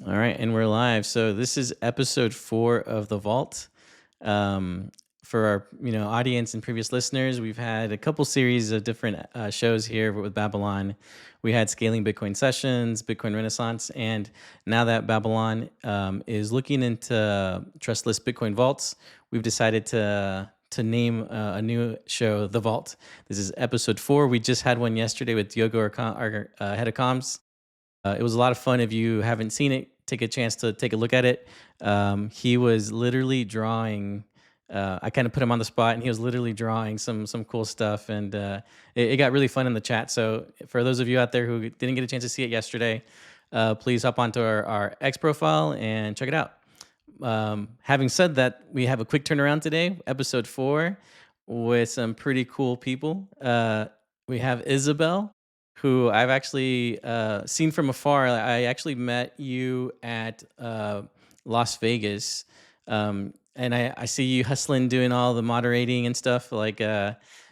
All right, and we're live. So this is episode 4 of the Vault. For our audience and previous listeners, we've had a couple series of different shows here with Babylon. We had scaling Bitcoin sessions, Bitcoin Renaissance, and now that Babylon is looking into trustless Bitcoin vaults, we've decided to name a new show the Vault. This is episode 4. We just had one yesterday with Diogo, our head of comms. It was a lot of fun. If you haven't seen it, take a chance to take a look at it. He was literally drawing. I kind of put him on the spot, and he was literally drawing some cool stuff, and it got really fun in the chat. So for those of you out there who didn't get a chance to see it yesterday, please hop onto our X profile and check it out. Having said that, we have a quick turnaround today, episode 4, with some pretty cool people. We have Isabel, who I've actually seen from afar. I actually met you at Las Vegas, and I see you hustling, doing all the moderating and stuff. Like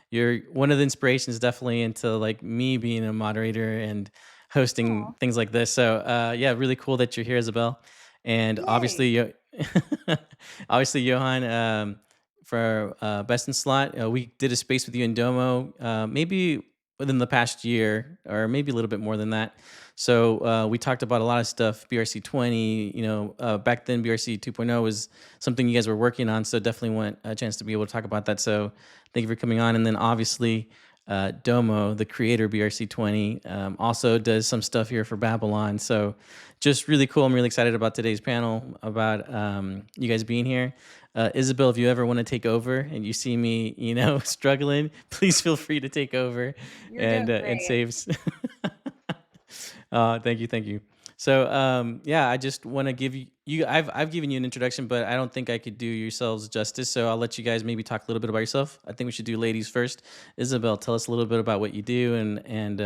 you're one of the inspirations, definitely into like me being a moderator and hosting Aw, things like this. So yeah, really cool that you're here, Isabel, and obviously, yay. obviously Johann. For Best in Slot, we did a space with you in Domo, maybe within the past year, or maybe a little bit more than that. So we talked about a lot of stuff. BRC20, back then BRC 2.0 was something you guys were working on. So definitely want a chance to be able to talk about that. So thank you for coming on. And then obviously Domo, the creator of BRC20, also does some stuff here for Babylon. So just really cool. I'm really excited about today's panel, about you guys being here. Isabel, if you ever want to take over and you see me, struggling, please feel free to take over You're and doing uh, and great. saves. Thank you, thank you. So yeah, I just want to give you. I've given you an introduction, but I don't think I could do yourselves justice. So I'll let you guys maybe talk a little bit about yourself. I think we should do ladies first. Isabel, tell us a little bit about what you do, and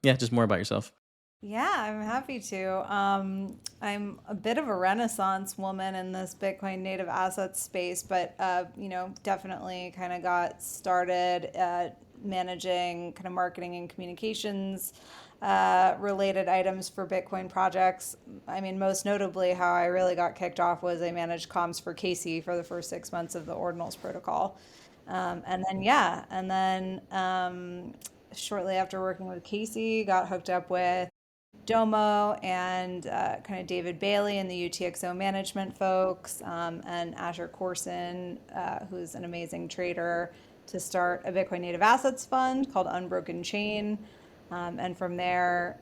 yeah, just more about yourself. Yeah, I'm happy to. I'm a bit of a renaissance woman in this Bitcoin native assets space, but definitely kind of got started managing kind of marketing and communications related items for Bitcoin projects. I mean, most notably, how I really got kicked off was I managed comms for Casey for the first 6 months of the Ordinals protocol. And then shortly after working with Casey, got hooked up with Domo and kind of David Bailey and the UTXO management folks, and Asher Corson, who's an amazing trader, to start a Bitcoin native assets fund called Unbroken Chain. And from there,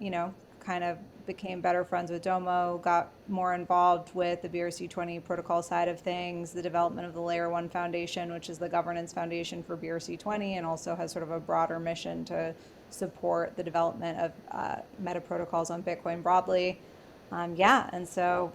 kind of became better friends with Domo, got more involved with the BRC20 protocol side of things, the development of the Layer 1 Foundation, which is the governance foundation for BRC20, and also has sort of a broader mission to support the development of meta protocols on Bitcoin broadly. Yeah, and so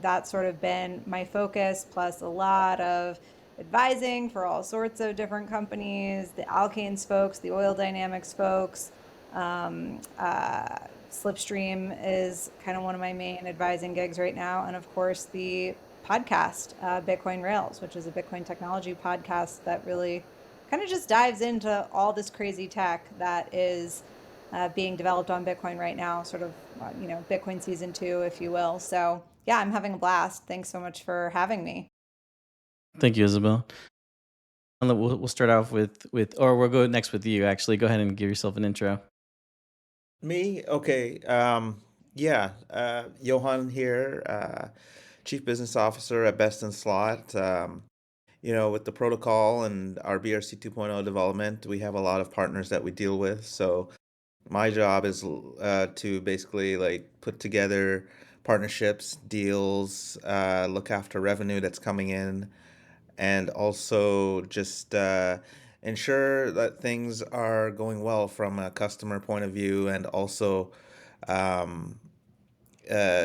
that's sort of been my focus, plus a lot of advising for all sorts of different companies, the alkanes folks, the oil dynamics folks. Um, uh, Slipstream is kind of one of my main advising gigs right now. And of course, the podcast, Bitcoin Rails, which is a Bitcoin technology podcast that really kind of just dives into all this crazy tech that is being developed on Bitcoin right now, sort of, Bitcoin season 2, if you will. So, yeah, I'm having a blast. Thanks so much for having me. Thank you, Isabel. And we'll start off with, or we'll go next with you. Actually, go ahead and give yourself an intro. Me? Okay. Yeah. Johann here, Chief Business Officer at Best in Slot. With the protocol and our BRC 2.0 development, we have a lot of partners that we deal with. So my job is to basically like put together partnerships, deals, look after revenue that's coming in, and also just ensure that things are going well from a customer point of view, and also um,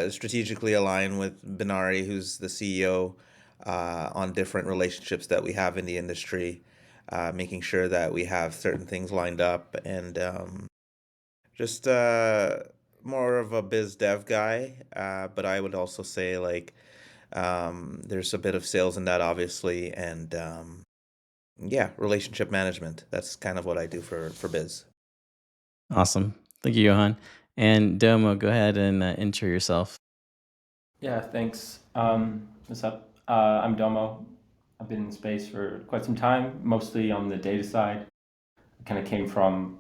strategically align with Binari, who's the CEO, on different relationships that we have in the industry, making sure that we have certain things lined up, and just more of a biz dev guy. But I would also say like there's a bit of sales in that, obviously, and yeah, relationship management. That's kind of what I do for biz. Awesome. Thank you, Johan. And Domo, go ahead and intro yourself. Yeah, thanks. What's up? I'm Domo. I've been in space for quite some time, mostly on the data side. I kind of came from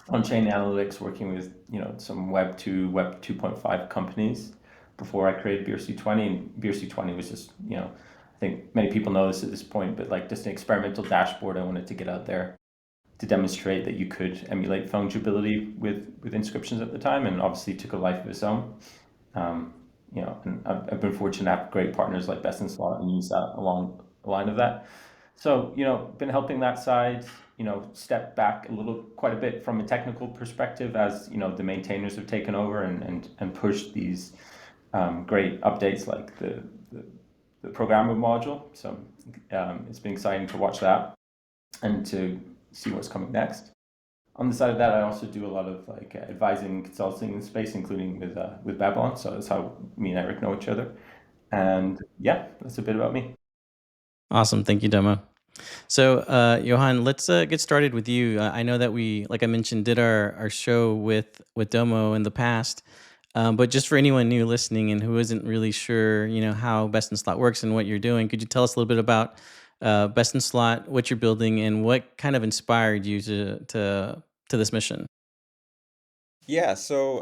on-chain analytics, working with some Web 2, Web 2.5 companies before I created BRC20. And BRC20 was just I think many people know this at this point, but like just an experimental dashboard I wanted to get out there to demonstrate that you could emulate fungibility with inscriptions at the time, and obviously took a life of its own. Um, and I've been fortunate to have great partners like Best in Slot and use that along the line of that. So, been helping that side, step back quite a bit from a technical perspective as, the maintainers have taken over and pushed these great updates like the programmer module. So it's been exciting to watch that and to see what's coming next. On the side of that, I also do a lot of like advising and consulting in space, including with Babylon. So that's how me and Eric know each other. And yeah, that's a bit about me. Awesome. Thank you, Domo. So, Yohann, let's get started with you. I know that we, like I mentioned, did our show with Domo in the past. But just for anyone new listening and who isn't really sure, how Best in Slot works and what you're doing, could you tell us a little bit about Best in Slot, what you're building, and what kind of inspired you to this mission? Yeah, so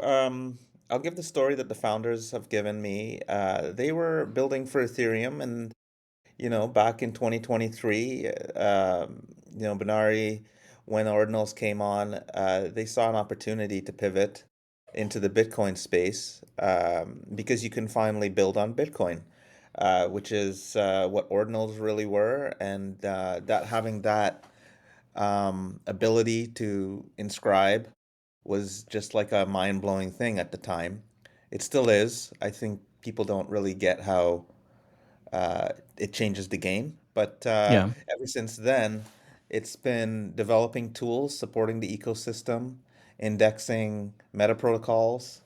I'll give the story that the founders have given me. They were building for Ethereum, and back in 2023, Binari, when Ordinals came on, they saw an opportunity to pivot into the Bitcoin space because you can finally build on Bitcoin, which is what Ordinals really were, and that having that ability to inscribe was just like a mind-blowing thing at the time. It still is. I think people don't really get how it changes the game. But Yeah. ever since then, it's been developing tools supporting the ecosystem, indexing meta protocols,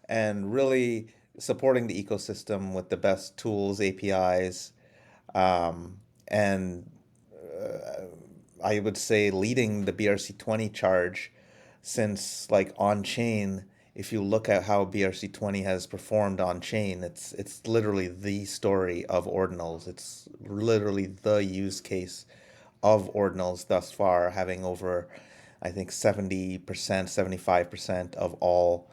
and really supporting the ecosystem with the best tools, APIs, and I would say leading the BRC20 charge since like on chain. If you look at how BRC20 has performed on chain, it's literally the story of ordinals. It's literally the use case of ordinals thus far, having over, I think, 70%, 75% of all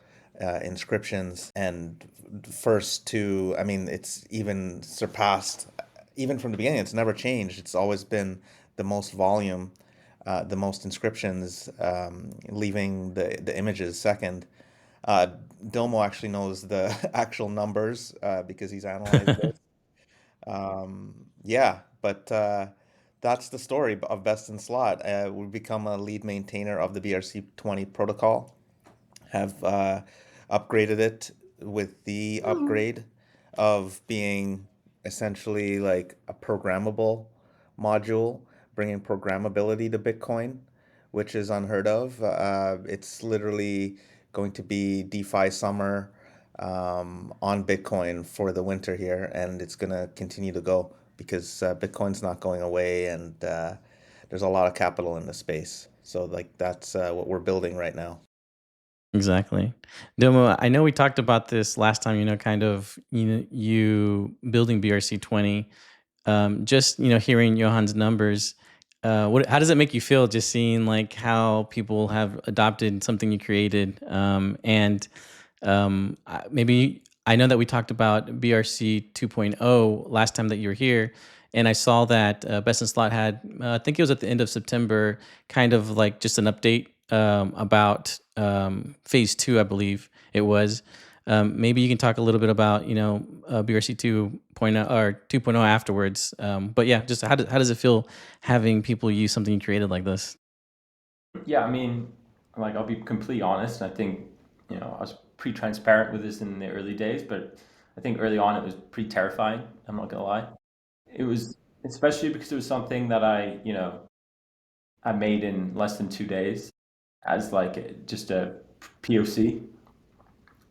inscriptions, and first to, I mean, it's even surpassed, even from the beginning, it's never changed. It's always been the most volume, the most inscriptions, leaving the images second. Uh, Domo actually knows the actual numbers because he's analyzed it. Yeah, but that's the story of Best in Slot. We've become a lead maintainer of the BRC20 protocol, have upgraded it with the upgrade of being essentially like a programmable module, bringing programmability to Bitcoin, which is unheard of. It's literally going to be DeFi summer on Bitcoin for the winter here, and it's going to continue to go because Bitcoin's not going away, and there's a lot of capital in the space. So, like, that's what we're building right now. Exactly. Domo, I know we talked about this last time, kind of, you building BRC20. Just, hearing Johann's numbers, how does it make you feel just seeing like how people have adopted something you created? Maybe I know that we talked about BRC 2.0 last time that you were here, and I saw that Best in Slot had, I think it was at the end of September, kind of like just an update about phase two, I believe it was. Maybe you can talk a little bit about BRC 2.0 or 2.0 afterwards. But yeah, just how does it feel having people use something you created like this? Yeah, I mean, like I'll be completely honest. I think I was pretty transparent with this in the early days, but I think early on it was pretty terrifying. I'm not gonna lie. It was especially because it was something that I made in less than 2 days as like just a POC,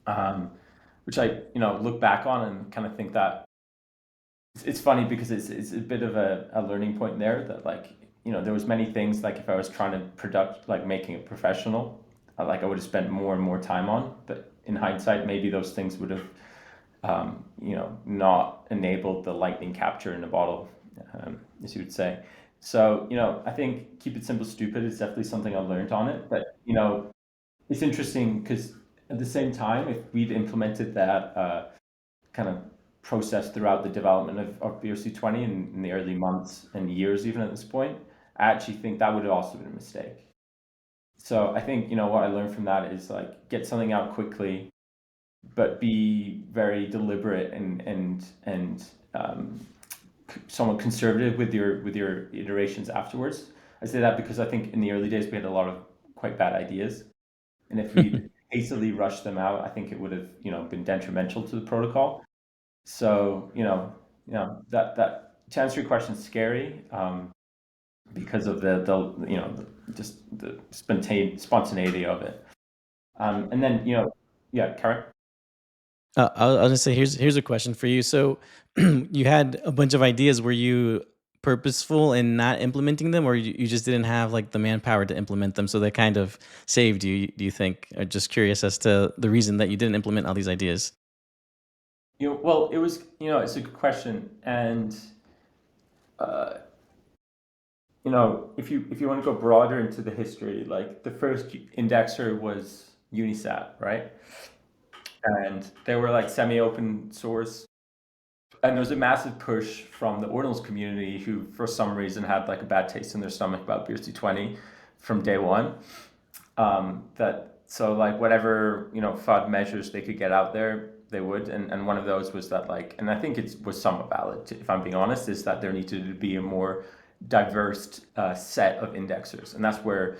um, which I look back on and kind of think that it's funny because it's a bit of a learning point there that like there was many things like if I was trying to product like making it professional, like I would have spent more and more time on, but in hindsight maybe those things would have not enabled the lightning capture in a bottle, as you would say. So, I think keep it simple, stupid is definitely something I learned on it. But, it's interesting because at the same time, if we'd implemented that kind of process throughout the development of BRC20 in the early months and years, even at this point, I actually think that would have also been a mistake. So I think, what I learned from that is like get something out quickly, but be very deliberate and somewhat conservative with your iterations afterwards. I say that because I think in the early days we had a lot of quite bad ideas, and if we hastily rushed them out, I think it would have been detrimental to the protocol. So that to answer your question, scary because of just the spontaneity of it. And then yeah, Karen. I'll just say here's a question for you. So you had a bunch of ideas. Were you purposeful in not implementing them, or you just didn't have like the manpower to implement them? So they kind of saved you. Do you think? Or just curious as to the reason that you didn't implement all these ideas. Well, it was it's a good question, and uh, if you want to go broader into the history, like the first indexer was Unisat, right? And they were like semi-open source, and there was a massive push from the ordinals community who for some reason had like a bad taste in their stomach about BRC20 from day one. That so like whatever FUD measures they could get out there, they would, and one of those was that like, and I think it was somewhat valid, if I'm being honest, is that there needed to be a more diverse set of indexers, and that's where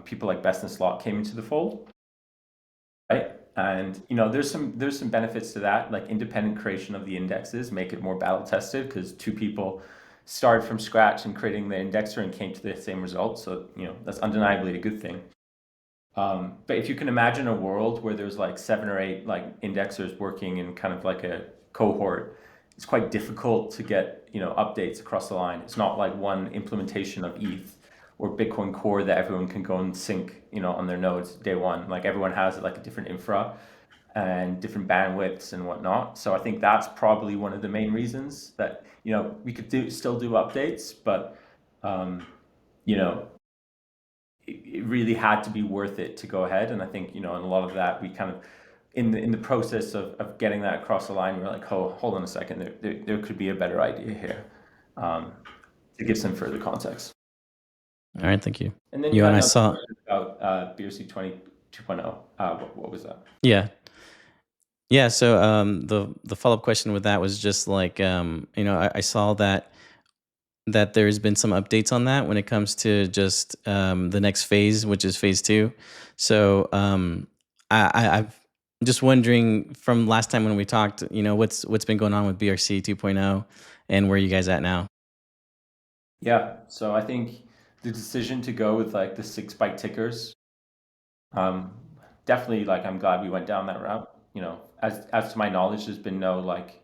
people like Best in Slot came into the fold, right? And there's some benefits to that, like independent creation of the indexes make it more battle tested because two people started from scratch and creating the indexer and came to the same result. So that's undeniably a good thing. But if you can imagine a world where there's like 7 or 8 like indexers working in kind of like a cohort, it's quite difficult to get updates across the line. It's not like one implementation of ETH or Bitcoin Core that everyone can go and sync on their nodes day one. Like everyone has like a different infra and different bandwidths and whatnot. So I think that's probably one of the main reasons that we could still do updates, but um, you know it really had to be worth it to go ahead. And I think, in a lot of that, we kind of, in the process of getting that across the line, we are like, oh, hold on a second, there could be a better idea here, um, to give some further context. All right, thank you. And then You you and had I another saw. question about BRC20 2.0. What was that? Yeah. Yeah, so the follow-up question with that was just like I saw that there's been some updates on that when it comes to just the next phase, which is phase 2. So I'm just wondering from last time when we talked, what's been going on with BRC 2.0 and where are you guys at now? Yeah, so I think the decision to go with like the 6 byte tickers, definitely, like, I'm glad we went down that route. As to my knowledge, there's been no like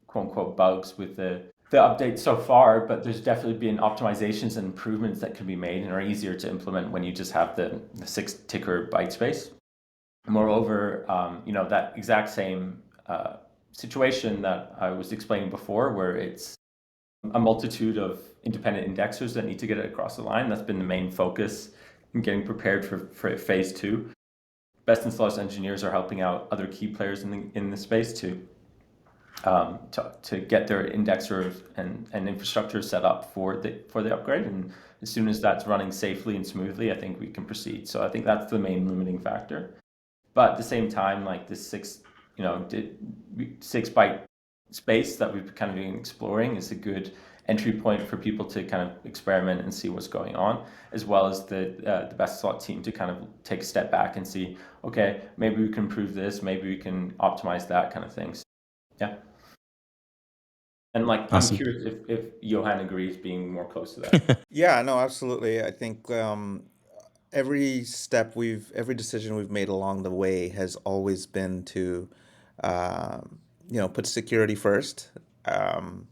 quote unquote bugs with the update so far, but there's definitely been optimizations and improvements that can be made and are easier to implement when you just have the 6 ticker byte space. Moreover, that exact same situation that I was explaining before, where it's a multitude of independent indexers that need to get it across the line. That's been the main focus in getting prepared for phase 2. Best in Slot engineers are helping out other key players in the space to get their indexers and infrastructure set up for the upgrade. And as soon as that's running safely and smoothly, I think we can proceed. So I think that's the main limiting factor. But at the same time, like this 6 byte space that we've kind of been exploring is a good entry point for people to kind of experiment and see what's going on, as well as the Best Slot team to kind of take a step back and see, okay, maybe we can improve this, maybe we can optimize that kind of things. Yeah. And like, Awesome. I'm curious if Yohann agrees being more close to that. Yeah, no, absolutely. I think every decision we've made along the way has always been to, put security first. Um,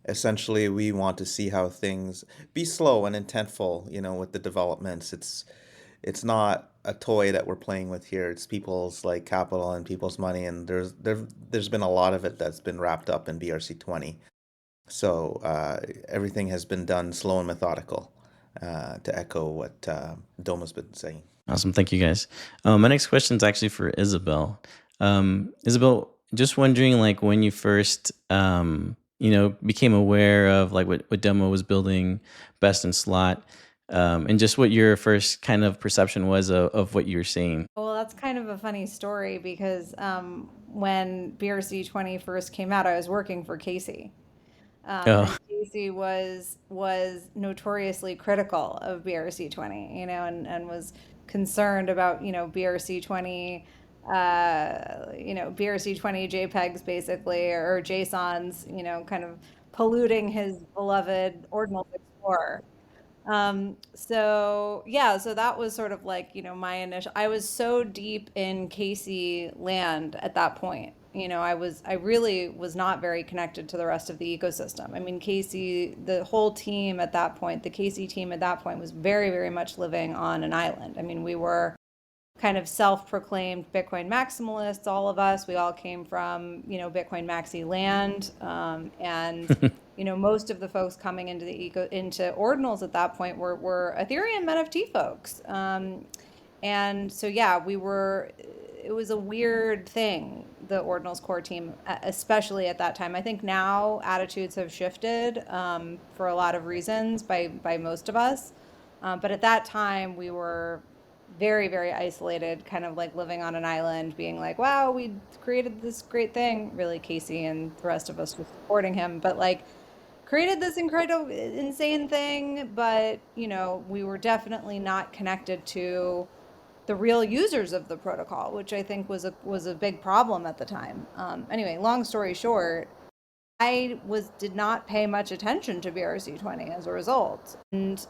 Essentially, we want to see how things be slow and intentful, with the developments. it's not a toy that we're playing with here. It's people's like capital and people's money, and there's been a lot of it that's been wrapped up in BRC20. So everything has been done slow and methodical, to echo what Doma's been saying. Awesome. Thank you, guys. My next question is actually for Isabel. Isabel, just wondering, like, when you first, became aware of like what Domo was building, Best in Slot, and just what your first kind of perception was of what you were seeing. Well, that's kind of a funny story because when BRC20 first came out, I was working for Casey. And Oh, Casey was notoriously critical of BRC20, and was concerned about, BRC20, BRC20 JPEGs basically, or JSONs, kind of polluting his beloved Ordinals Explorer. So yeah, so that was sort of like, my initial, I was so deep in Casey land at that point. I really was not very connected to the rest of the ecosystem. I mean, Casey, the whole team at that point, the Casey team at that point was very, very much living on an island. I mean, we were kind of self-proclaimed Bitcoin maximalists, all of us. We all came from, Bitcoin maxi land, and most of the folks coming into into ordinals at that point were Ethereum NFT folks, and so yeah, we were. It was a weird thing, the ordinals core team, especially at that time. I think now attitudes have shifted, for a lot of reasons by most of us. But at that time, we were very, very isolated, kind of like living on an island, being like, wow, we created this great thing. Really, Casey and the rest of us were supporting him, but like created this incredible, insane thing. But, we were definitely not connected to the real users of the protocol, which I think was a big problem at the time. Anyway, long story short, I did not pay much attention to BRC20 as a result. And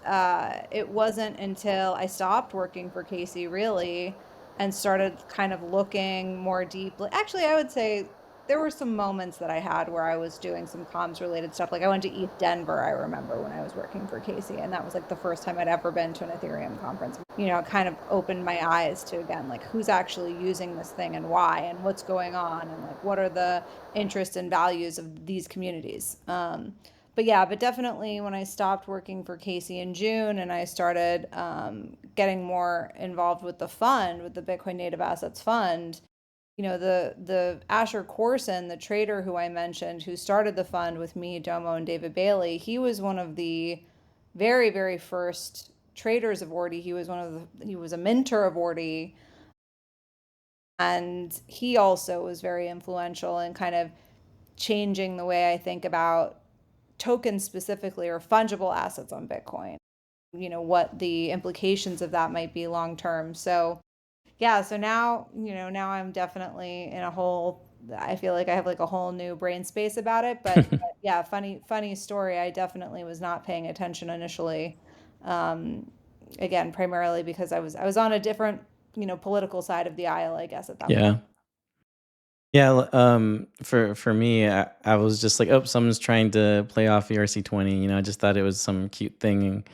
it wasn't until I stopped working for Casey really and started kind of looking more deeply. Actually, I would say there were some moments that I had where I was doing some comms related stuff. Like I went to ETH Denver, I remember, when I was working for Casey, and that was like the first time I'd ever been to an Ethereum conference. It kind of opened my eyes to, again, like who's actually using this thing and why and what's going on and like what are the interests and values of these communities. But yeah, but definitely when I stopped working for Casey in June and I started getting more involved with the fund, with the Bitcoin Native Assets Fund, the Asher Corson, the trader who I mentioned, who started the fund with me, Domo, and David Bailey, he was one of the very, very first traders of Ordi. He was a mentor of Ordi, and he also was very influential in kind of changing the way I think about tokens specifically, or fungible assets on Bitcoin. What the implications of that might be long term. So yeah, so now I'm definitely in a whole, I feel like I have like a whole new brain space about it. But yeah, funny story. I definitely was not paying attention initially. Um, Again, primarily because I was on a different, political side of the aisle, I guess, at that point. yeah. Yeah, for me, I was just like, oh, someone's trying to play off ERC20. I just thought it was some cute thing, and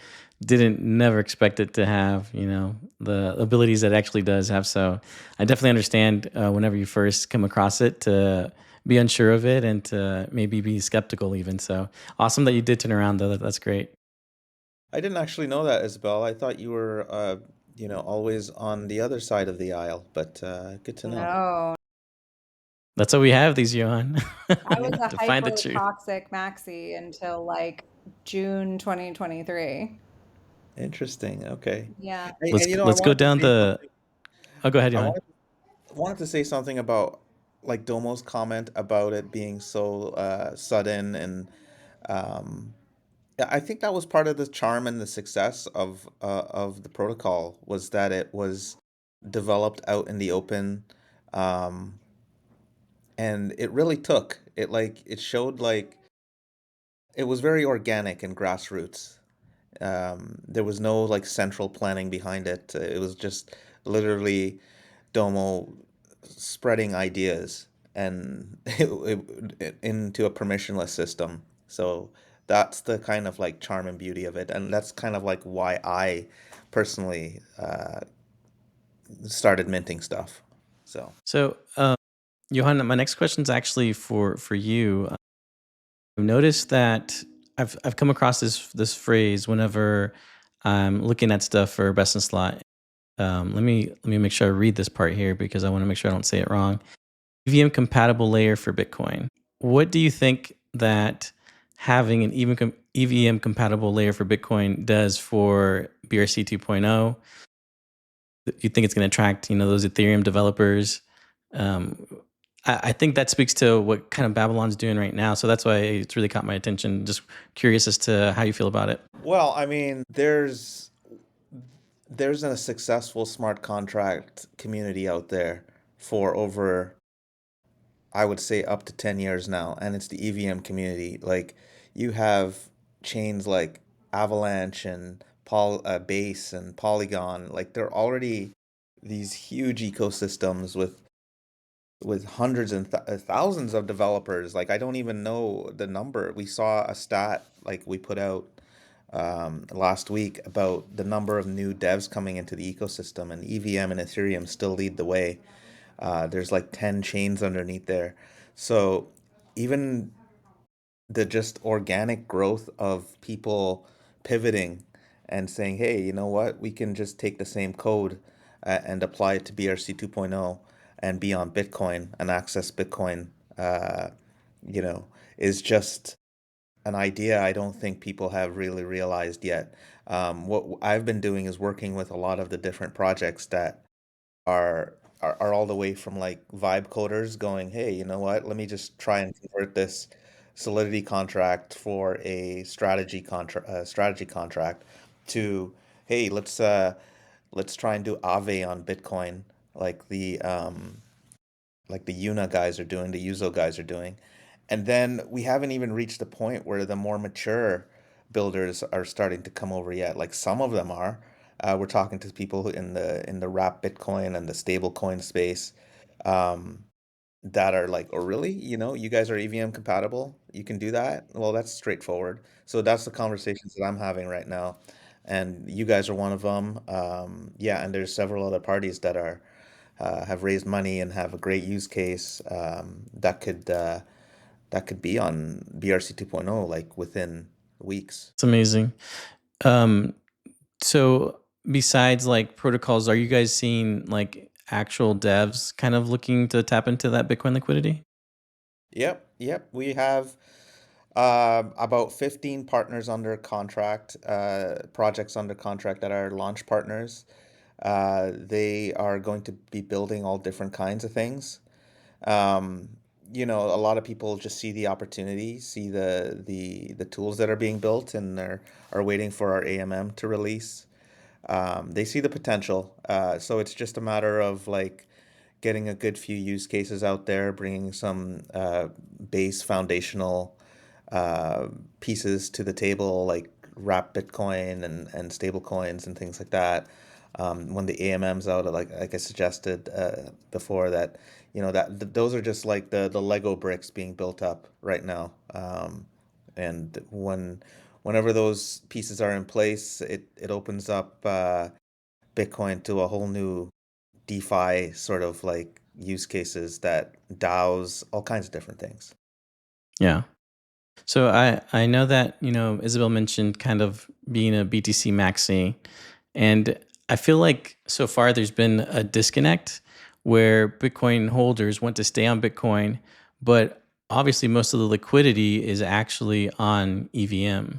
didn't never expect it to have, the abilities that it actually does have. So I definitely understand whenever you first come across it to be unsure of it and to maybe be skeptical even. So awesome that you did turn around though. That's great. I didn't actually know that, Isabel. I thought you were, always on the other side of the aisle, but good to know. No, That's what we have these, Johan, I was a to find the hyper truth. toxic maxi until like June 2023. Interesting. Okay. Yeah. And, Let's I let's go wanted to down say the. something. Oh, go ahead, I Johan. wanted to say something about like Domo's comment about it being so sudden, and um, yeah, I think that was part of the charm and the success of the protocol, was that it was developed out in the open, um, and it really took. It showed like it was very organic and grassroots. There was no like central planning behind it. It was just literally Domo spreading ideas and into a permissionless system. So That's the kind of like charm and beauty of it, and that's kind of like why I personally started minting stuff. So So, Johann, my next question is actually for you. I've noticed that I've come across this phrase whenever I'm looking at stuff for best in slot. Let me make sure I read this part here because I want to make sure I don't say it wrong. EVM compatible layer for Bitcoin. What do you think that having an EVM compatible layer for Bitcoin does for BRC 2.0? You think it's going to attract, those Ethereum developers? Um, I think that speaks to what kind of Babylon's doing right now. So that's why it's really caught my attention. Just curious as to how you feel about it. well, I mean, there's a successful smart contract community out there for over, I would say, up to 10 years now, and it's the EVM community. Like, you have chains like Avalanche and Base and Polygon. Like, they're already these huge ecosystems with hundreds and thousands of developers. Like, I don't even know the number. We saw a stat like we put out last week about the number of new devs coming into the ecosystem, and EVM and Ethereum still lead the way. There's like 10 chains underneath there. So even the just organic growth of people pivoting and saying, hey, you know what, we can just take the same code and apply it to BRC 2.0 and be on Bitcoin and access Bitcoin, uh, you know, is just an idea I don't think people have really realized yet. What I've been doing is working with a lot of the different projects that are all the way from like vibe coders going, hey, you know what? Let me just try and convert this Solidity contract for a strategy contract to, hey, let's try and do Aave on Bitcoin, like the Yuna guys are doing, the Yuzo guys are doing. And then we haven't even reached the point where the more mature builders are starting to come over yet. Like some of them are. We're talking to people in the wrap Bitcoin and the stable coin space, um, that are like, oh really? You guys are EVM compatible? You can do that? Well, that's straightforward. So that's the conversations that I'm having right now. And you guys are one of them. Yeah, and there's several other parties that have raised money and have a great use case, that could be on BRC 2.0 like within weeks. It's amazing. Um, so besides like protocols, are you guys seeing like actual devs kind of looking to tap into that Bitcoin liquidity? Yep, yep. We have about 15 partners under contract, projects under contract that are launch partners. They are going to be building all different kinds of things. Um, a lot of people just see the opportunity, see the tools that are being built, and are waiting for our AMM to release. They see the potential. So it's just a matter of like getting a good few use cases out there, bringing some base foundational uh, pieces to the table, like wrap Bitcoin and stable coins and things like that. When the AMM's out, like I suggested before, that those are just like the Lego bricks being built up right now. And whenever those pieces are in place, it opens up Bitcoin to a whole new DeFi sort of like use cases, that DAOs, all kinds of different things. Yeah. So I know that, Isabel mentioned kind of being a BTC maxi, and I feel like so far there's been a disconnect where Bitcoin holders want to stay on Bitcoin, but obviously most of the liquidity is actually on EVM.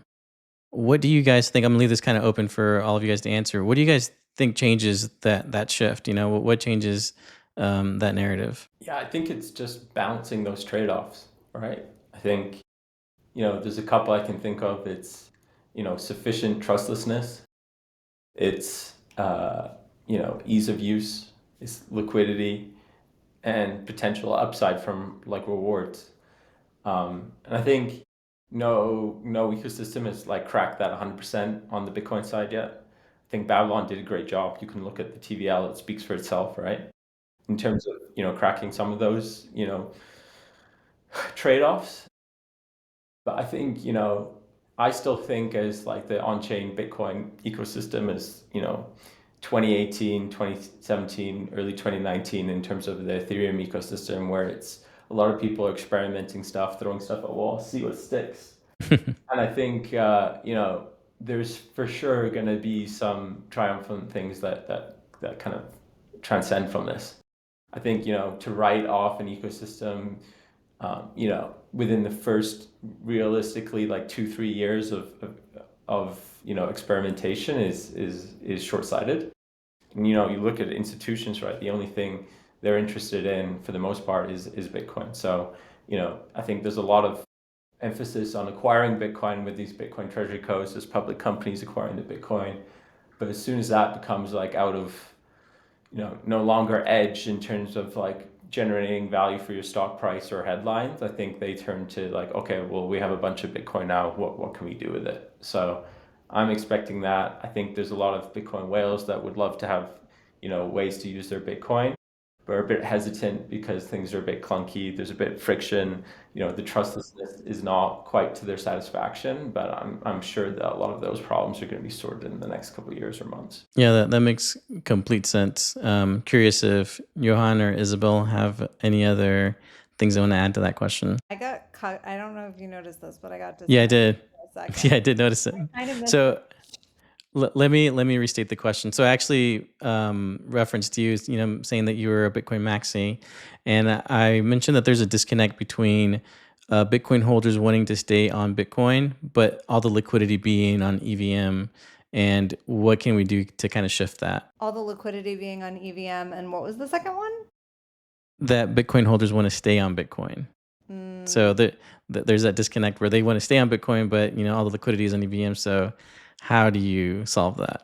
What do you guys think? I'm gonna leave this kind of open for all of you guys to answer. What do you guys think changes that shift? What changes that narrative? Yeah, I think it's just balancing those trade-offs, right? I think, there's a couple I can think of. It's, sufficient trustlessness. It's, ease of use. It's liquidity and potential upside from like rewards. And I think no ecosystem has like cracked that 100% on the Bitcoin side yet. I think Babylon did a great job. You can look at the TVL; it speaks for itself, right? In terms of cracking some of those trade-offs. But I think I still think as like the on-chain Bitcoin ecosystem is, 2018, 2017, early 2019 in terms of the Ethereum ecosystem, where it's a lot of people experimenting stuff, throwing stuff at wall, see what sticks. And I think, there's for sure going to be some triumphant things that kind of transcend from this. I think, to write off an ecosystem, within the first realistically like 2-3 years of experimentation is short-sighted. And you look at institutions, right? The only thing they're interested in for the most part is Bitcoin. So I think there's a lot of emphasis on acquiring Bitcoin with these Bitcoin treasury codes. There's public companies acquiring the Bitcoin, but as soon as that becomes like out of no longer edge in terms of like generating value for your stock price or headlines, I think they turn to like, okay, well, we have a bunch of Bitcoin now. What can we do with it? So I'm expecting that. I think there's a lot of Bitcoin whales that would love to have, ways to use their Bitcoin, but are a bit hesitant because things are a bit clunky. There's a bit of friction. The trustlessness is not quite to their satisfaction, but I'm sure that a lot of those problems are going to be sorted in the next couple of years or months. Yeah, that makes complete sense. Curious if Yohann or Isabel have any other things they want to add to that question. I got cut. I don't know if you noticed this, but I got Yeah, I disconnected did. for a second. Yeah, I did notice it. Kind of missed So let me restate the question. So I actually referenced you, saying that you were a Bitcoin maxi, and I mentioned that there's a disconnect between Bitcoin holders wanting to stay on Bitcoin, but all the liquidity being on EVM. And what can we do to kind of shift that? all the liquidity being on EVM. And what was the second one? That Bitcoin holders want to stay on Bitcoin. So there's that disconnect where they want to stay on Bitcoin, but all the liquidity is on EVM. So how do you solve that?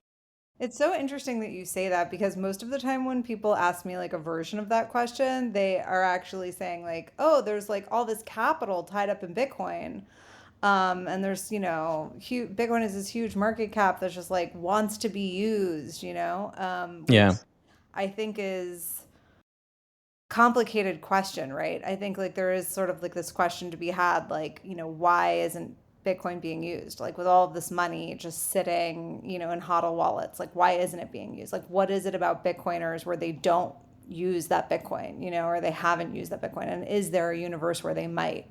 It's so interesting that you say that, because most of the time when people ask me like a version of that question, they are actually saying like, oh, there's like all this capital tied up in Bitcoin. And there's, Bitcoin is this huge market cap that's just like wants to be used, which Yeah. I think is complicated question, right? I think like there is sort of like this question to be had, like, why isn't Bitcoin being used? Like with all of this money just sitting, in HODL wallets, like why isn't it being used? Like what is it about Bitcoiners where they don't use that Bitcoin, or they haven't used that Bitcoin? And is there a universe where they might?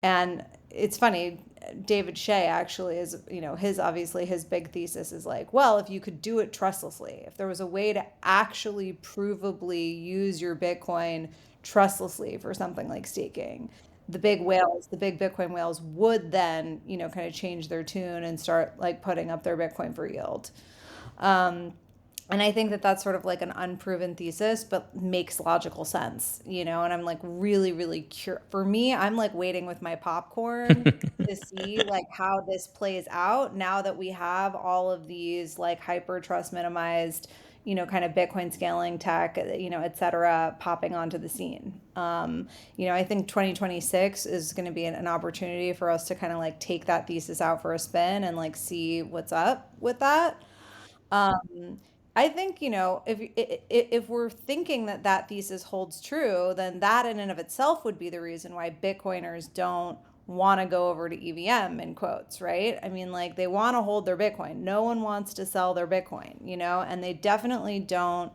And it's funny, David Shea actually is, his big thesis is like, well, if you could do it trustlessly, if there was a way to actually provably use your Bitcoin trustlessly for something like staking, the big whales, the big Bitcoin whales would then, kind of change their tune and start like putting up their Bitcoin for yield. And I think that that's sort of like an unproven thesis, but makes logical sense, and I'm like really, really curious. For me, I'm like waiting with my popcorn to see like how this plays out now that we have all of these like hyper trust minimized, kind of Bitcoin scaling tech, et cetera, popping onto the scene. I think 2026 is going to be an opportunity for us to kind of like take that thesis out for a spin and like see what's up with that. I think, if we're thinking that that thesis holds true, then that in and of itself would be the reason why Bitcoiners don't want to go over to EVM in quotes, right? I mean, like they want to hold their Bitcoin. No one wants to sell their Bitcoin, and they definitely don't.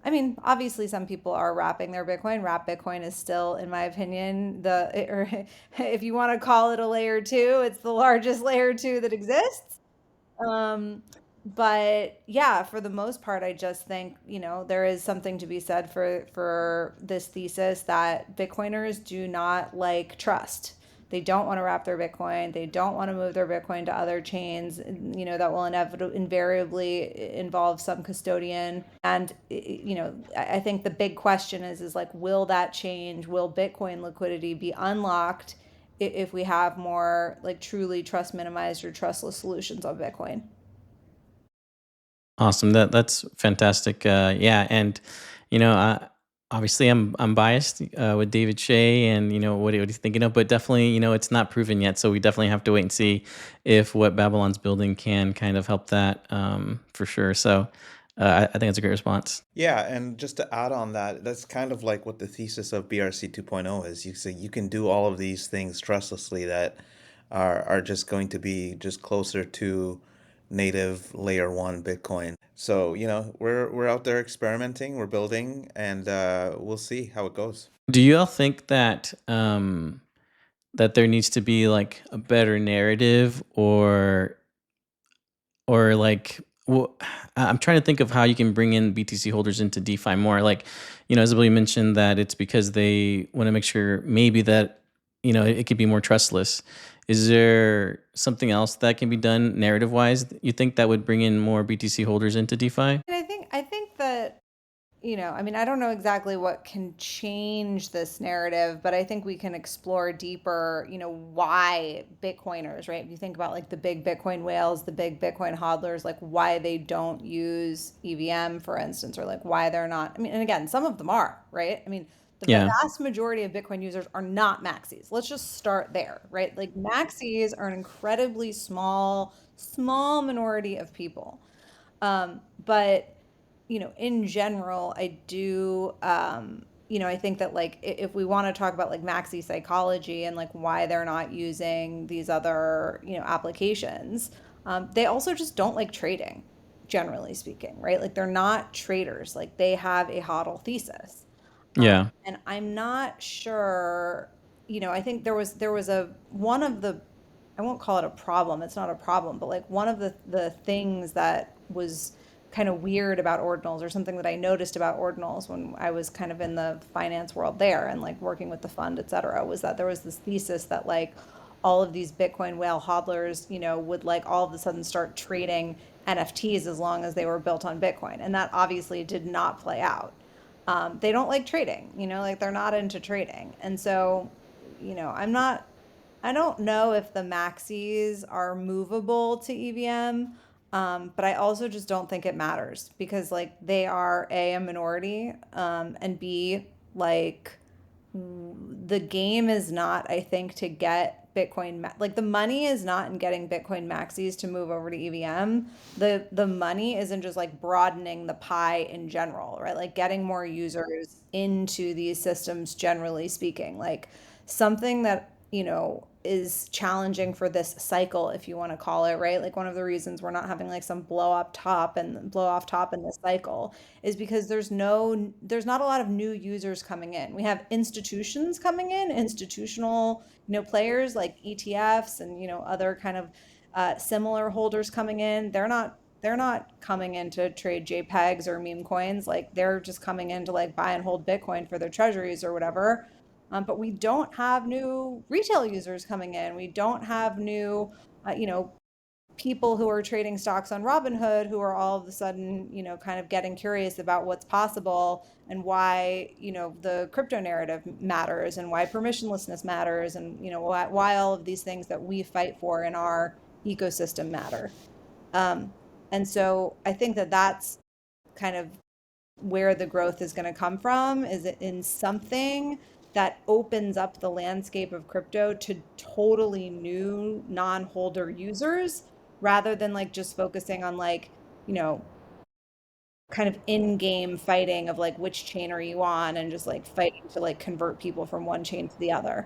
I mean, obviously some people are wrapping their Bitcoin. Wrap Bitcoin is still, in my opinion, or if you want to call it a layer two, it's the largest layer two that exists. Um, but yeah, for the most part, I just think, there is something to be said for this thesis that Bitcoiners do not like trust. They don't want to wrap their Bitcoin. They don't want to move their Bitcoin to other chains, that will invariably involve some custodian. And, I think the big question is like, will that change? Will Bitcoin liquidity be unlocked if we have more like truly trust minimized or trustless solutions on Bitcoin? Awesome. That's fantastic. Yeah, and obviously I'm biased with David Shea and what he's thinking of, but definitely it's not proven yet, so we definitely have to wait and see if what Babylon's building can kind of help that for sure. So I think it's a great response. Yeah, and just to add on that, that's kind of like what the thesis of BRC 2.0 is. You say you can do all of these things trustlessly that are just going to be just closer to native layer one Bitcoin. So, we're out there experimenting, we're building, and we'll see how it goes. Do you all think that that there needs to be like a better narrative, or like I'm trying to think of how you can bring in BTC holders into DeFi more. Like, Isabel, you mentioned that it's because they want to make sure maybe that it could be more trustless. Is there something else that can be done narrative wise? You think that would bring in more BTC holders into DeFi? And I think that, I mean, I don't know exactly what can change this narrative, but I think we can explore deeper, why Bitcoiners, right? If you think about like the big Bitcoin whales, the big Bitcoin hodlers, like why they don't use EVM, for instance, or like why they're not. I mean, and again, some of them are, right? I mean, the Yeah. vast majority of Bitcoin users are not maxis. Let's just start there, right? Like maxis are an incredibly small minority of people. But in general, I do, I think that like if we want to talk about like maxi psychology and like why they're not using these other, applications, they also just don't like trading, generally speaking, right? Like they're not traders. Like they have a hodl thesis. Yeah. And I'm not sure, I think there was a one of the, I won't call it a problem, it's not a problem, but like one of the things that was kind of weird about ordinals, or something that I noticed about ordinals when I was kind of in the finance world there and like working with the fund, et cetera, was that there was this thesis that like all of these Bitcoin whale hodlers, would like all of a sudden start trading NFTs as long as they were built on Bitcoin. And that obviously did not play out. They don't like trading, like they're not into trading. And so, I don't know if the maxis are movable to EVM, but I also just don't think it matters because, like, they are a minority, and B, like, the game is not, I think, to get like the money is not in getting Bitcoin maxis to move over to EVM. The money is in just like broadening the pie in general, right? Like getting more users into these systems, generally speaking. Like something that, is challenging for this cycle, if you want to call it, right? Like one of the reasons we're not having like some blow off top in this cycle is because there's not a lot of new users coming in. We have institutions coming in, institutional, players like ETFs and, other kind of similar holders coming in. They're not coming in to trade JPEGs or meme coins. Like they're just coming in to like buy and hold Bitcoin for their treasuries or whatever. But we don't have new retail users coming in. We don't have new, people who are trading stocks on Robinhood who are all of a sudden, kind of getting curious about what's possible and why, the crypto narrative matters and why permissionlessness matters and, why all of these things that we fight for in our ecosystem matter. Um, and so I think that that's kind of where the growth is going to come from, is in something that opens up the landscape of crypto to totally new non-holder users rather than like just focusing on like, kind of in-game fighting of like which chain are you on and just like fighting to like convert people from one chain to the other.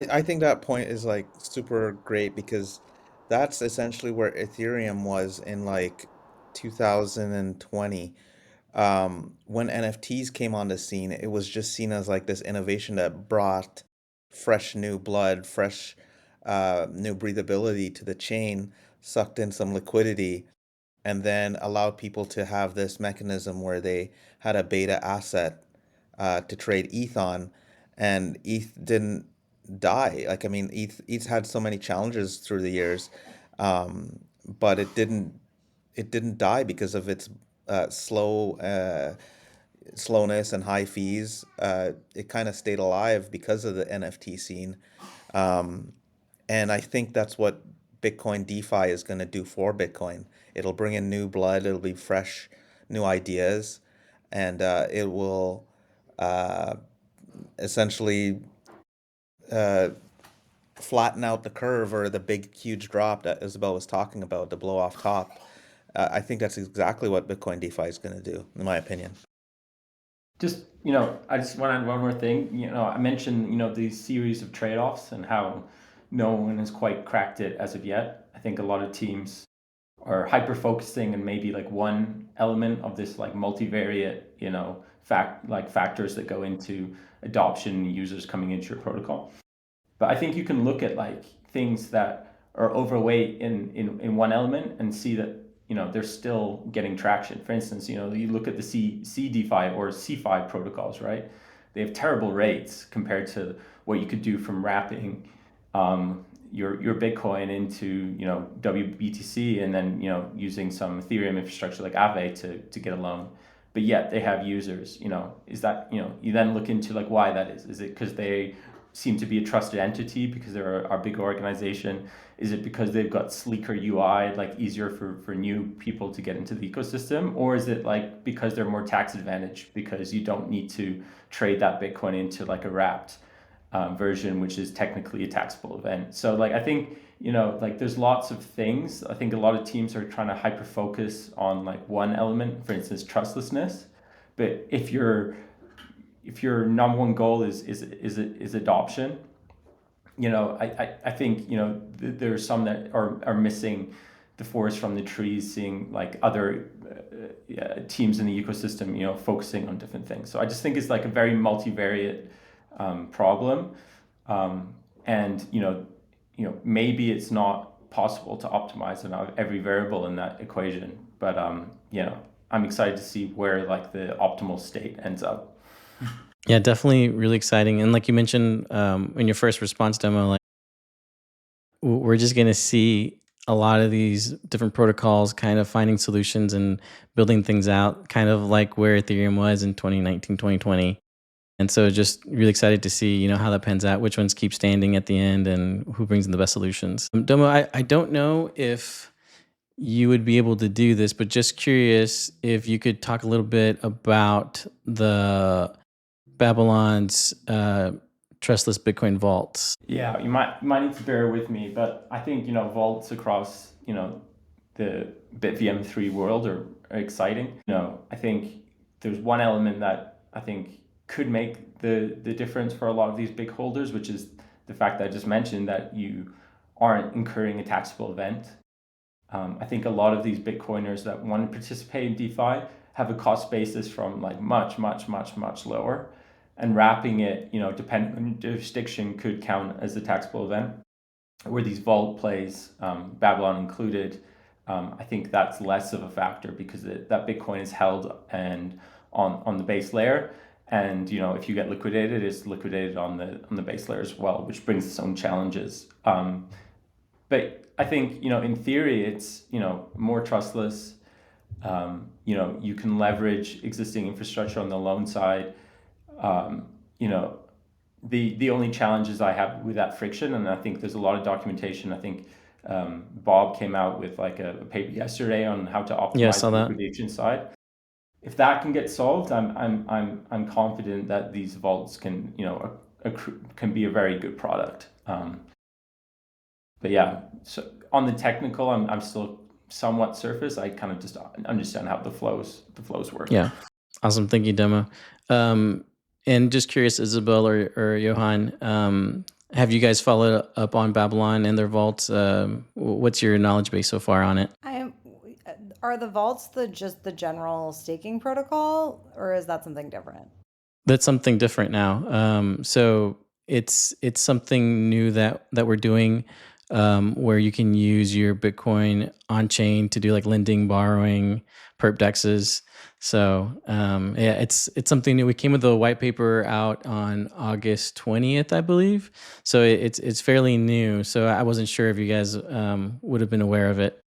I think that point is like super great because that's essentially where Ethereum was in like 2020. When NFTs came on the scene, it was just seen as like this innovation that brought fresh new blood, fresh new breathability to the chain, sucked in some liquidity, and then allowed people to have this mechanism where they had a beta asset to trade ETH on, and ETH didn't die. Like, I mean, ETH had so many challenges through the years, but it didn't die because of its slowness and high fees. It kind of stayed alive because of the NFT scene. Um, and I think that's what Bitcoin DeFi is going to do for Bitcoin. It'll bring in new blood, it'll be fresh, new ideas, and it will uh, essentially uh, flatten out the curve or the big, huge drop that Isabel was talking about, the blow off top. I think that's exactly what Bitcoin DeFi is going to do, in my opinion. Just, I just want to add one more thing. I mentioned, these series of trade-offs and how, no one has quite cracked it as of yet. I think a lot of teams are hyper focusing on maybe like one element of this like multivariate, factors that go into adoption, users coming into your protocol. But I think you can look at like things that are overweight in one element and see that they're still getting traction. For instance, you look at the CDFI or CFI protocols, right? They have terrible rates compared to what you could do from wrapping your Bitcoin into WBTC and then using some Ethereum infrastructure like Aave to get a loan. But yet they have users. Is that you then look into like why that is? Is it because they seem to be a trusted entity because they're a big organization? Is it because they've got sleeker UI, like easier for new people to get into the ecosystem? Or is it like because they're more tax advantaged because you don't need to trade that Bitcoin into like a wrapped version, which is technically a taxable event? So like I think like there's lots of things. I think a lot of teams are trying to hyper focus on like one element, for instance, trustlessness. But if your number one goal is adoption, I think there's some that are missing the forest from the trees, seeing like other teams in the ecosystem focusing on different things. So I just think it's like a very multivariate problem, and maybe it's not possible to optimize on every variable in that equation, but I'm excited to see where like the optimal state ends up. Yeah, definitely really exciting. And like you mentioned in your first response demo, like we're just going to see a lot of these different protocols kind of finding solutions and building things out, kind of like where Ethereum was in 2019, 2020. And so just really excited to see, how that pans out, which ones keep standing at the end and who brings in the best solutions. Domo, I don't know if you would be able to do this, but just curious if you could talk a little bit about the Babylon's trustless Bitcoin vaults. Yeah, you might need to bear with me, but I think vaults across the BitVM3 world are exciting. I think there's one element that I think could make the difference for a lot of these big holders, which is the fact that I just mentioned that you aren't incurring a taxable event. I think a lot of these Bitcoiners that want to participate in DeFi have a cost basis from like much lower. And wrapping it, depending on jurisdiction, could count as a taxable event. Where these vault plays, Babylon included, I think that's less of a factor because that Bitcoin is held and on the base layer, and if you get liquidated, it's liquidated on the base layer as well, which brings its own challenges. But I think in theory it's more trustless. You can leverage existing infrastructure on the loan side. The only challenges I have with that friction, and I think there's a lot of documentation. I think Bob came out with like a paper yesterday on how to optimize the liquidation side. If that can get solved, I'm confident that these vaults can can be a very good product. But yeah, so on the technical, I'm still somewhat surface. I kind of just understand how the flows work. Yeah, awesome. Thank you, Domo. And just curious, Isabel or Yohann, have you guys followed up on Babylon and their vaults? What's your knowledge base so far on it? Are the vaults just the general staking protocol, or is that something different? That's something different now. So it's something new that we're doing, where you can use your Bitcoin on chain to do like lending, borrowing, perp dexes. So yeah, it's something new. We came with a white paper out on August 20th, I believe. So it's fairly new. So I wasn't sure if you guys would have been aware of it.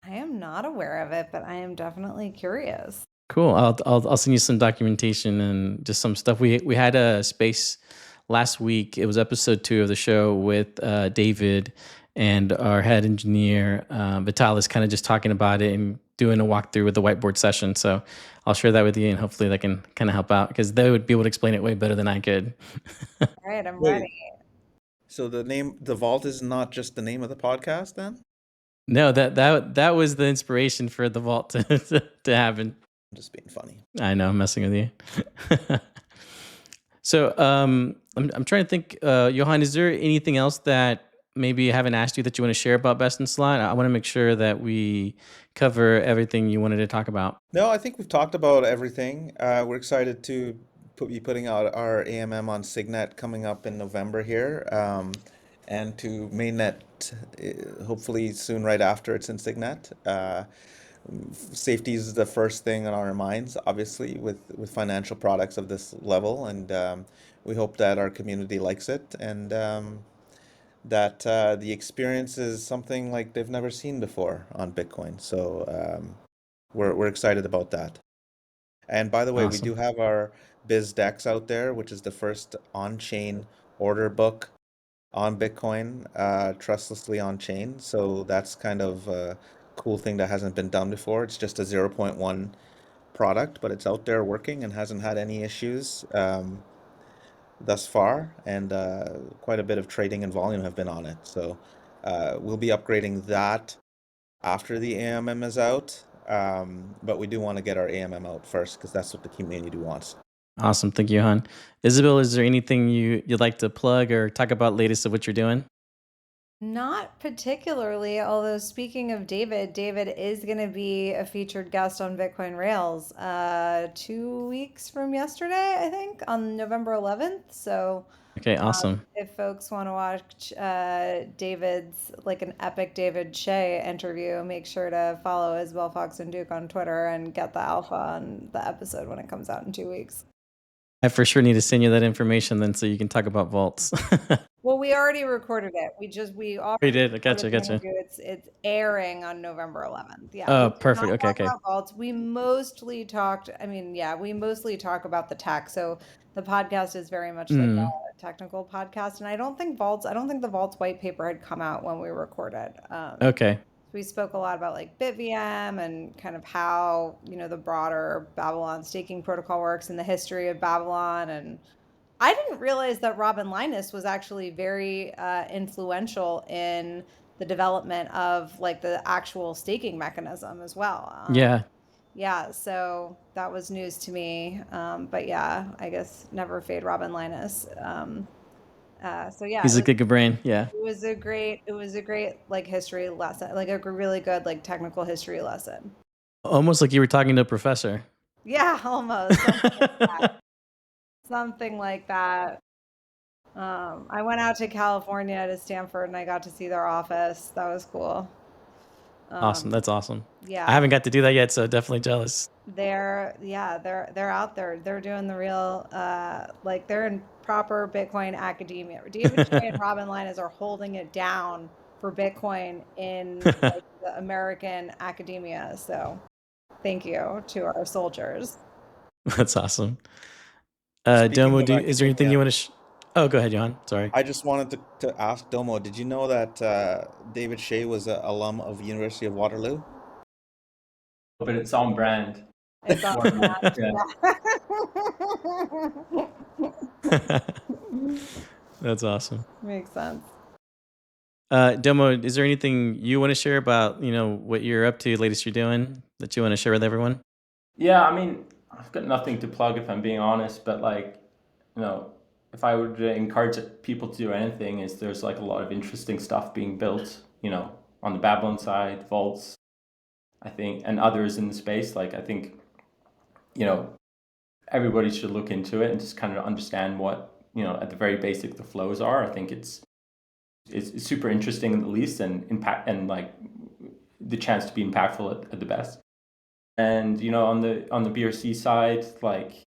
I am not aware of it, but I am definitely curious. Cool. I'll send you some documentation and just some stuff. We had a space last week. It was episode 2 of the show with David and our head engineer Vitalis, kind of just talking about it and doing a walkthrough with the whiteboard session. So I'll share that with you, and hopefully that can kind of help out because they would be able to explain it way better than I could. All right, I'm ready. So the vault is not just the name of the podcast then? No, that was the inspiration for the vault to happen. I'm just being funny. I know, I'm messing with you. So I'm trying to think, Yohann, is there anything else that maybe I haven't asked you that you want to share about Best in Slot? I want to make sure that we cover everything you wanted to talk about. No, I think we've talked about everything. We're excited to be putting out our AMM on Signet coming up in November here, and to mainnet hopefully soon right after it's in Signet. Safety is the first thing on our minds, obviously, with financial products of this level, and we hope that our community likes it, and that the experience is something like they've never seen before on Bitcoin. So we're excited about that. And by the way, we Awesome. do have our BizDex out there, which is the first on-chain order book on Bitcoin, trustlessly on chain. So that's kind of a cool thing that hasn't been done before. It's just a zero point 0.1 product, but it's out there working and hasn't had any issues thus far. And quite a bit of trading and volume have been on it. So we'll be upgrading that after the AMM is out. But we do want to get our AMM out first because that's what the community wants. Awesome. Thank you, Yohann. Isabel, is there anything you'd like to plug or talk about latest of what you're doing? Not particularly, although speaking of David is going to be a featured guest on Bitcoin Rails 2 weeks from yesterday, I think, on November 11th. So Okay, awesome. if folks want to watch David's, like an epic David Shea interview, make sure to follow Isabel Fox and Duke on Twitter and get the alpha on the episode when it comes out in 2 weeks. I for sure need to send you that information then so you can talk about vaults. Well, we already recorded it. We We already did. I recorded the gotcha. interview. It's airing on November 11th. Yeah, we Oh, did perfect. not talk Okay. about vaults. We mostly talked. I mean, yeah, we mostly talk about the tech. So the podcast is very much like Mm, a technical podcast, and I don't think vaults. I don't think the vaults white paper had come out when we recorded. okay. We spoke a lot about like BitVM and kind of how, the broader Babylon staking protocol works and the history of Babylon. And I didn't realize that Robin Linus was actually very influential in the development of like the actual staking mechanism as well. Yeah. Yeah, so that was news to me. But yeah, I guess never fade Robin Linus. So yeah, He's a good brain. Yeah. it was a great like history lesson, like a really good like technical history lesson. Almost like you were talking to a professor. Yeah, almost something like that. I went out to California to Stanford and I got to see their office. That was cool. Awesome. That's awesome. I Yeah, haven't got to do that yet, so definitely jealous. they're out there. They're doing the real like they're in proper Bitcoin academia. David Shea and Robin Linus are holding it down for Bitcoin in like the American academia. So thank you to our soldiers. That's awesome. Speaking Domo, of is there anything academia, you want to? Oh, go ahead, Johan. Sorry. I just wanted to ask Domo, did you know that David Shea was an alum of University of Waterloo? But it's on brand. It's on Or, yeah. That's awesome. Makes sense. Domo, is there anything you want to share about what you're up to, latest you're doing that you want to share with everyone? Yeah, I mean, I've got nothing to plug if I'm being honest, but like, if I would encourage people to do anything, is there's like a lot of interesting stuff being built, on the Babylon side, vaults, I think, and others in the space. Like, I think, everybody should look into it and just kind of understand what, at the very basic, the flows are. I think it's super interesting at the least, and impact, and like the chance to be impactful at the best. And on the BRC side, like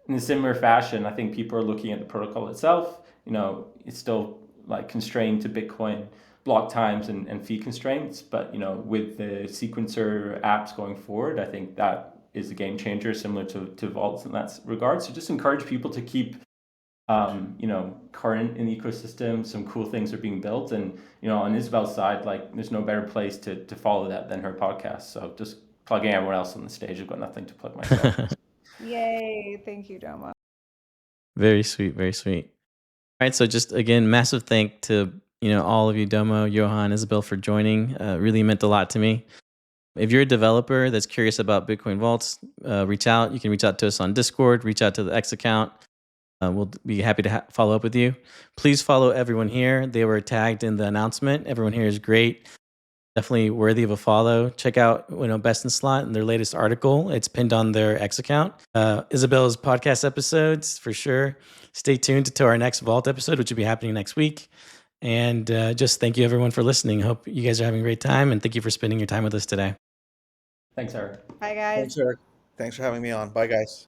in a similar fashion, I think people are looking at the protocol itself. It's still like constrained to Bitcoin block times and fee constraints, but with the sequencer apps going forward, I think that is a game changer, similar to vaults in that regard. So just encourage people to keep current in the ecosystem. Some cool things are being built, and on Isabel's side, like there's no better place to follow that than her podcast. So just plugging everyone else on the stage. I've got nothing to plug myself. Yay! Thank you, Domo. Very sweet, very sweet. All right, so just again, massive thank to all of you, Domo, Yohann, Isabel, for joining. Really meant a lot to me. If you're a developer that's curious about Bitcoin vaults, reach out. You can reach out to us on Discord. Reach out to the X account. We'll be happy to follow up with you. Please follow everyone here. They were tagged in the announcement. Everyone here is great. Definitely worthy of a follow. Check out Best in Slot and their latest article. It's pinned on their X account. Isabel's podcast episodes for sure. Stay tuned to our next Vault episode, which will be happening next week. And just thank you everyone for listening. Hope you guys are having a great time, and thank you for spending your time with us today. Thanks, Eric. Bye, guys. Thanks, Eric. Thanks for having me on. Bye, guys.